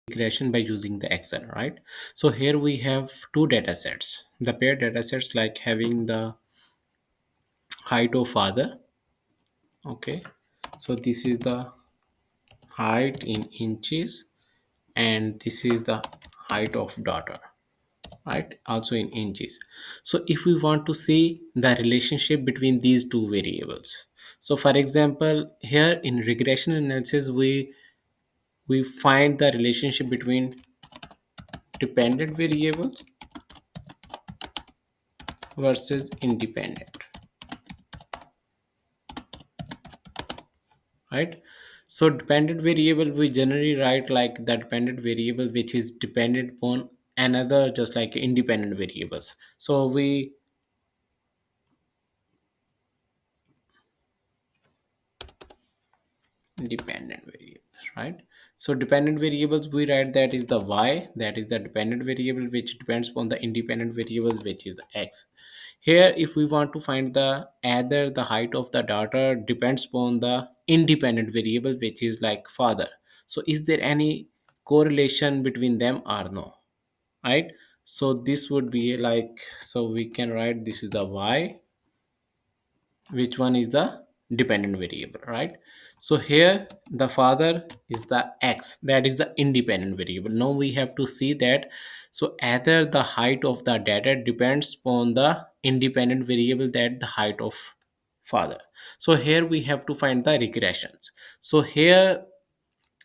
regression by using the Excel, right? So here we have two data sets. The paired data sets like having the height of father. Okay, so this is the height in inches, and this is the height of daughter, right? Also in inches. So if we want to see the relationship between these two variables, so for example, here in regression analysis, we find the relationship between dependent variables versus independent, right? So dependent variable we generally write like the dependent variable which is dependent upon another, just like independent variables. So we dependent variables, right? So dependent variables we write that is the y, that is the dependent variable which depends upon the independent variables which is the x. Here if we want to find the either the height of the daughter depends upon the independent variable which is like father, so is there any correlation between them or no, right? So this would be like, so we can write this is the y, which one is the dependent variable, right? So here the father is the x, that is the independent variable. Now we have to see that, so either the height of the data depends upon the independent variable, that the height of father. So here we have to find the regressions. So here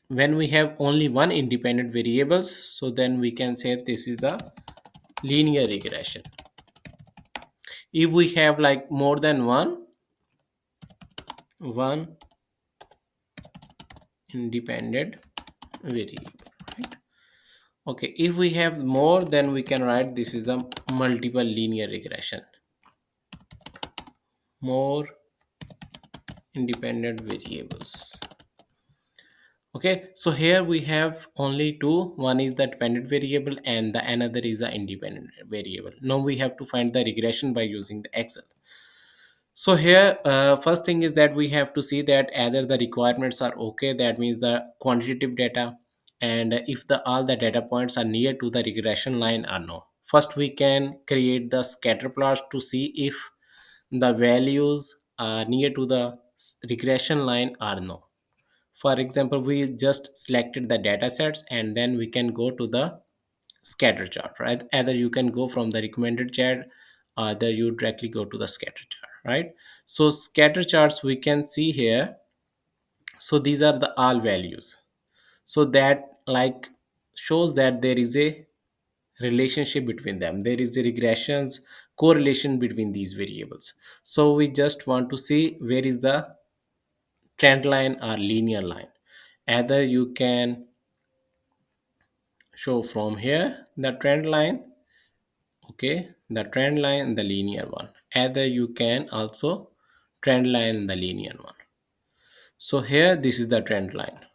when we have only one independent variables, so then we can say this is the linear regression. If we have like more than one independent variable, right? Okay, if we have more, then we can write this is the multiple linear regression. More independent variables. Okay, so here we have only two. One is the dependent variable and the another is the independent variable. Now we have to find the regression by using the Excel. So here, first thing is that we have to see that either the requirements are okay, that means the quantitative data, and if the all the data points are near to the regression line or no. First, we can create the scatter plots to see if the values are near to the regression line or no. For example, we just selected the data sets and then we can go to the scatter chart, right? Either you can go from the recommended chart, either you directly go to the scatter chart, right? So scatter charts we can see here. So these are the all values. So that like shows that there is a relationship between them. There is a regressions correlation between these variables. So we just want to see where is the trend line or linear line. Either you can show from here the trend line, okay, the trend line, the linear one. Either you can also trend line the linear one. So here this is the trend line.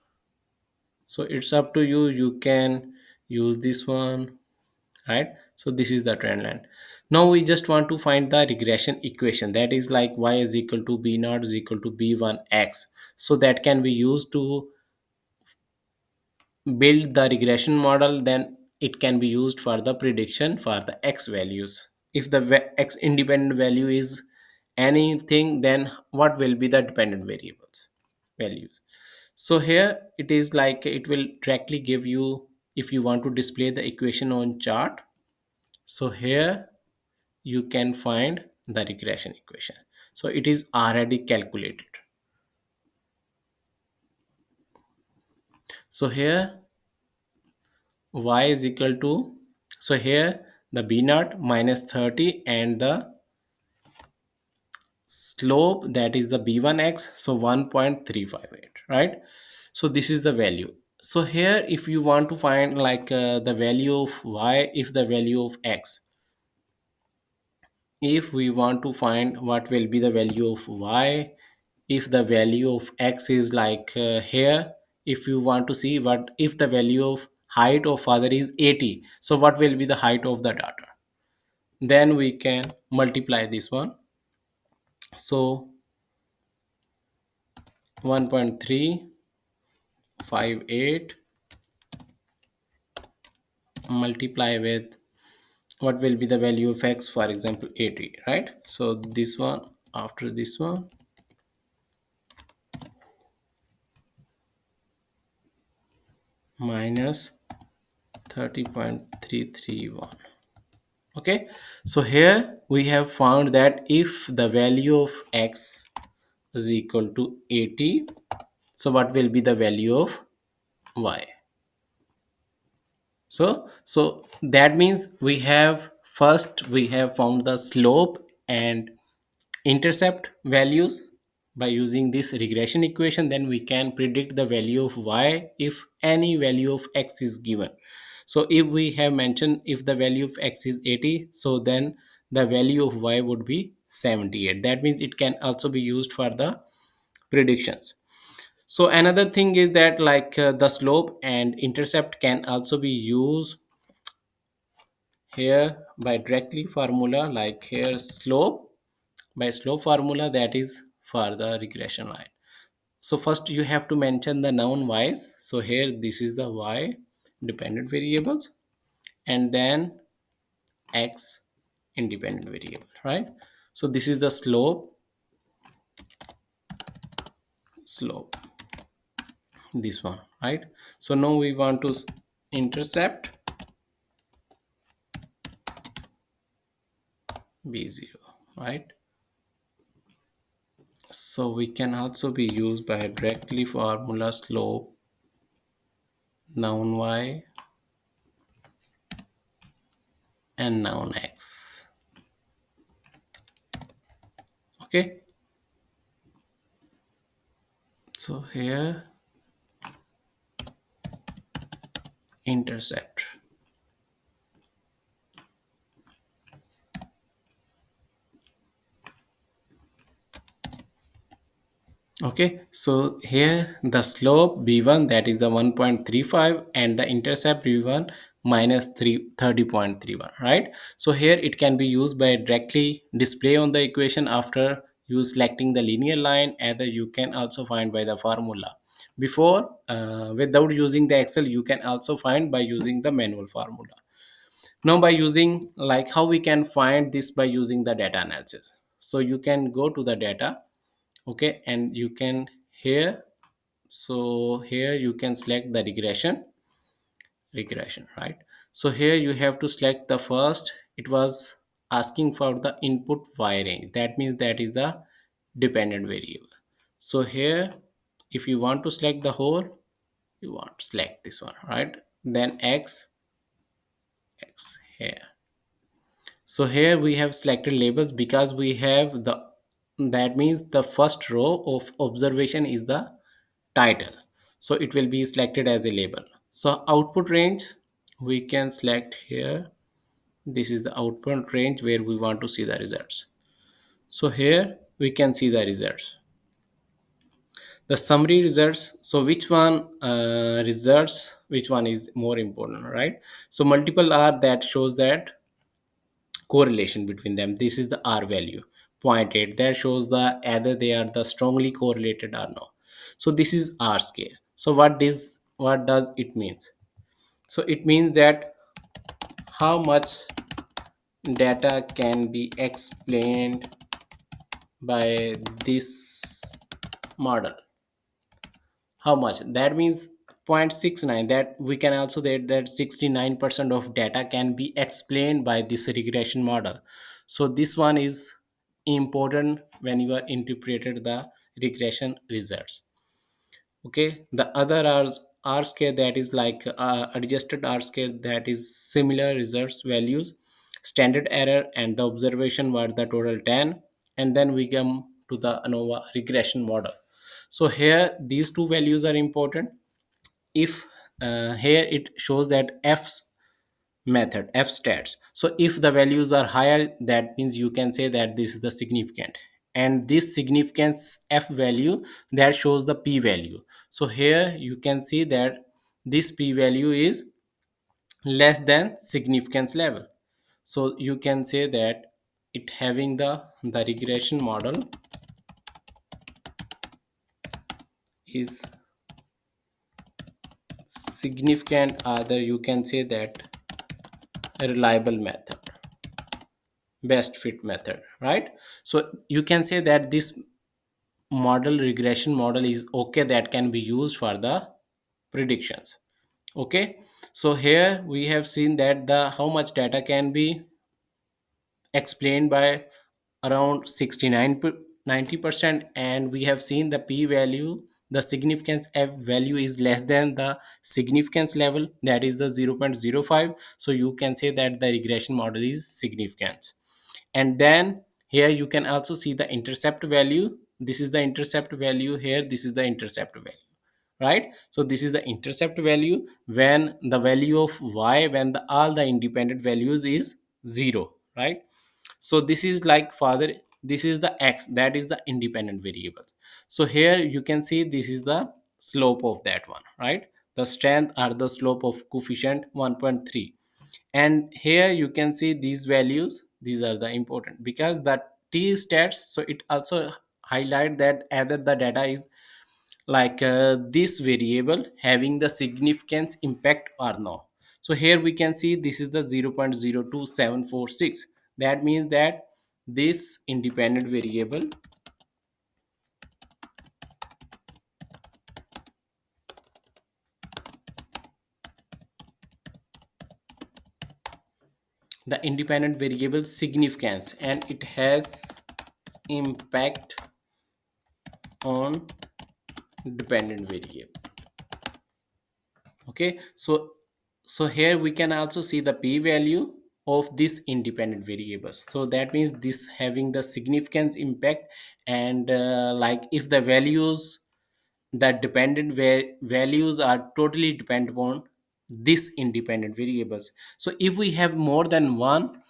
So it's up to you, you can use this one, right? So this is the trend line. Now we just want to find the regression equation, that is like y is equal to b naught is equal to b1x. So that can be used to build the regression model, then it can be used for the prediction for the x values. If the x independent value is anything, then what will be the dependent variables values. So here it is like it will directly give you, if you want to display the equation on chart, so here you can find the regression equation. So it is already calculated. So here y is equal to, so here the b naught minus 30 and the slope, that is the b1x, so 1.358, right? So this is the value. So here if you want to find like the value of y, if the value of x, if we want to find what will be the value of y, if the value of x is like here, if you want to see what if the value of height of father is 80, so what will be the height of the daughter, then we can multiply this one. So 1.358 multiply with what will be the value of x, for example 80, right? So this one, after this one, minus 30.331. Okay, so here we have found that if the value of x is equal to 80, so what will be the value of y? So that means we have found the slope and intercept values by using this regression equation. Then we can predict the value of y if any value of x is given. So if we have mentioned if the value of x is 80, so then the value of y would be 78. That means it can also be used for the predictions. So another thing is that the slope and intercept can also be used here by directly formula, like here slope by slope formula, that is for the regression line. So first you have to mention the known y's. So here this is the y dependent variables, and then x independent variable, right? So this is the slope, this one, right? So now we want to intercept b0, right? So we can also be used by directly formula slope noun y and noun x. Okay, so here intercept. Okay, so here the slope b1, that is the 1.35, and the intercept b1 minus 30.31, right? So here it can be used by directly display on the equation after you selecting the linear line, either you can also find by the formula. Before, without using the excel, you can also find by using the manual formula. Now by using, like, how we can find this by using the data analysis. So you can go to the data, okay, and you can here, so here you can select the regression, right? So here you have to select the first, it was asking for the input y range, that means that is the dependent variable. So here if you want to select the whole, you want to select this one, right? Then x here. So here we have selected labels because we have the, that means the first row of observation is the title, so it will be selected as a label. So output range we can select here, this is the output range where we want to see the results. So here we can see the results, the summary results. So which one results, which one is more important, right? So multiple are that shows that correlation between them, this is the r value 0. 0.8 that shows the either they are the strongly correlated or no. So this is r scale. So what does it means? So it means that how much data can be explained by this model, how much, that means 0.69, that we can also that 69% of data can be explained by this regression model. So this one is important when you are interpreted the regression results. Okay, the other r scale, that is like adjusted r scale, that is similar results values, standard error and the observation were the total 10. And then we come to the ANOVA regression model. So here these two values are important. If here it shows that f's method, f stats, so if the values are higher, that means you can say that this is the significant, and this significance f value, that shows the p value. So here you can see that this p value is less than significance level. So you can say that it having the regression model is significant, other you can say that reliable method, best fit method, right? So you can say that this model, regression model, is okay, that can be used for the predictions. Okay, so here we have seen that the how much data can be explained by around 69 90%, and we have seen the p value, the significance f value is less than the significance level, that is the 0.05. So you can say that the regression model is significant. And then here you can also see the intercept value. This is the intercept value, here this is the intercept value, right? So this is the intercept value when the value of y, when the all the independent values is 0, right? So this is like father, this is the x, that is the independent variable. So here you can see this is the slope of that one, right? The strength or the slope of coefficient 1.3. And here you can see these values, these are the important because the t stats, so it also highlight that either the data is like this variable having the significance impact or no. So here we can see this is the 0.027746. That means that this independent variable, the independent variable significance, and it has impact on dependent variable. Okay, so here we can also see the p value of this independent variables. So that means this having the significance impact, and like if the values, that dependent values are totally depend upon this independent variables. So if we have more than one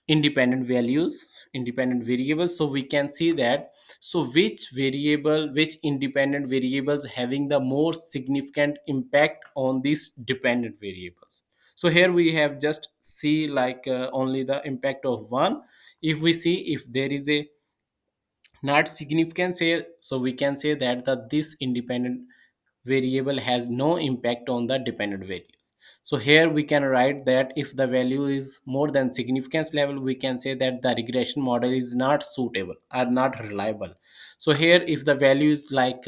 independent values, independent variables, so we can see that, so which variable, which independent variables having the more significant impact on these dependent variables. So here we have just see like only the impact of one. If we see if there is a not significance here, so we can say that this independent variable has no impact on the dependent values. So here we can write that if the value is more than significance level, we can say that the regression model is not suitable or not reliable. So here if the value is like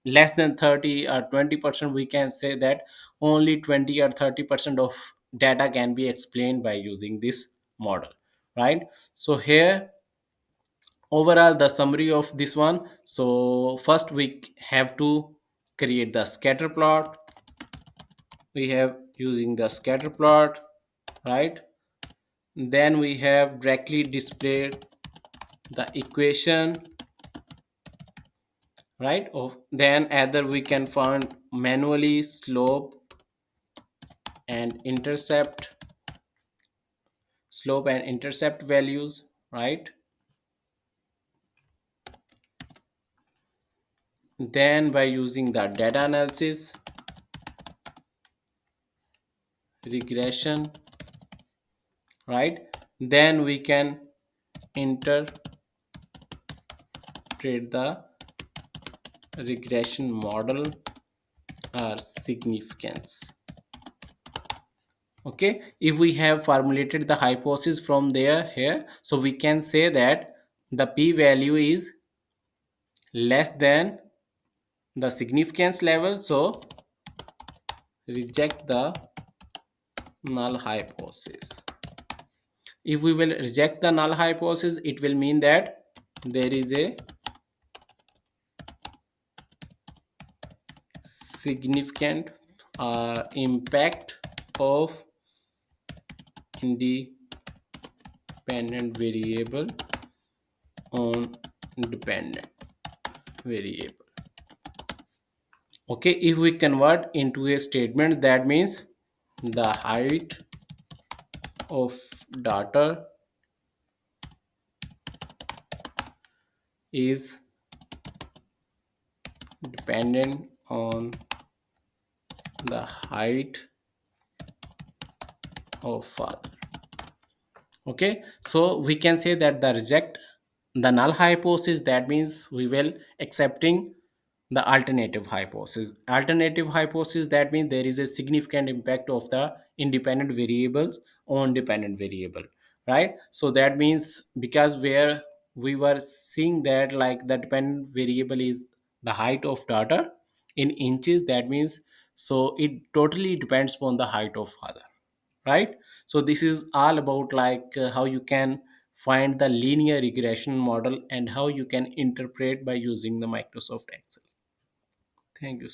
less than 30 or 20%, we can say that only 20 or 30% of data can be explained by using this model, right? So here overall the summary of this one, so first we have to create the scatter plot. We have using the scatter plot, right? Then we have directly displayed the equation, right? Of then either we can find manually slope and intercept, slope and intercept values, right? Then by using the data analysis, regression, right? Then we can interpret the regression model or significance. Okay, if we have formulated the hypothesis from there here, so we can say that the p value is less than the significance level, so reject the null hypothesis. If we will reject the null hypothesis, it will mean that there is a significant impact of independent variable on dependent variable. Okay, if we convert into a statement, that means the height of data is dependent on the height of father. Okay, so we can say that the reject the null hypothesis, that means we will accepting the alternative hypothesis, that means there is a significant impact of the independent variables on dependent variable, right? So that means, because where we were seeing that like the dependent variable is the height of daughter in inches, that means so it totally depends upon the height of father, right? So this is all about like how you can find the linear regression model and how you can interpret by using the Microsoft Excel. Thank you.